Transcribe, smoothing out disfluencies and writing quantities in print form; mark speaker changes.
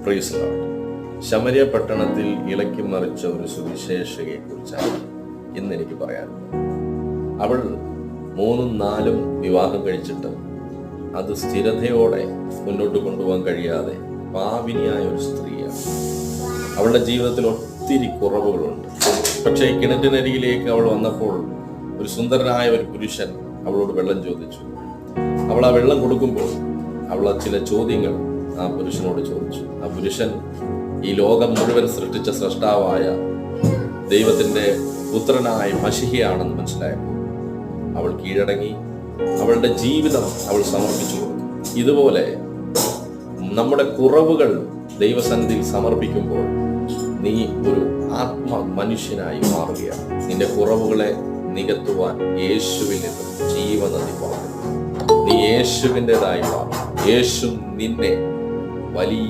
Speaker 1: Praise Lord. ശമര്യ പട്ടണത്തിൽ ഇളക്കി മറിച്ച ഒരു സുവിശേഷകയെ കുറിച്ചാണ് ഇന്ന് എനിക്ക് പറയാനുള്ളത്. അവൾ 3-4 വിവാഹം കഴിച്ചിട്ട് അത് സ്ഥിരതയോടെ മുന്നോട്ട് കൊണ്ടുപോകാൻ കഴിയാതെ പാപിനിയായ ഒരു സ്ത്രീയാണ്. അവളുടെ ജീവിതത്തിൽ ഒത്തിരി കുറവുകളുണ്ട്. പക്ഷേ ഈ കിണറ്റിനരികിലേക്ക് അവൾ വന്നപ്പോൾ ഒരു സുന്ദരനായ ഒരു പുരുഷൻ അവളോട് വെള്ളം ചോദിച്ചു. അവൾ ആ വെള്ളം കൊടുക്കുമ്പോൾ അവൾ ചില ചോദ്യങ്ങൾ ആ പുരുഷനോട് ചോദിച്ചു. ആ പുരുഷൻ ഈ ലോകം മുഴുവൻ സൃഷ്ടിച്ച സ്രഷ്ടാവായ ദൈവത്തിൻ്റെ പുത്രനായ മശിഹയാണെന്ന് മനസ്സിലായപ്പോൾ അവൾ കീഴടങ്ങി അവളുടെ ജീവിതം അവൾ സമർപ്പിച്ചു കൊടുത്തു. ഇതുപോലെ നമ്മുടെ കുറവുകൾ ദൈവസന്നിധിയിൽ സമർപ്പിക്കുമ്പോൾ നീ ഒരു മനുഷ്യനായി മാറുകയാണ്. നിന്റെ കുറവുകളെ നികത്തുവാൻ യേശുവിൽ നിന്ന് ജീവനദി മാറും. നീ യേശുവിൻ്റെതായി മാറും. യേശു നിന്നെ വലിയ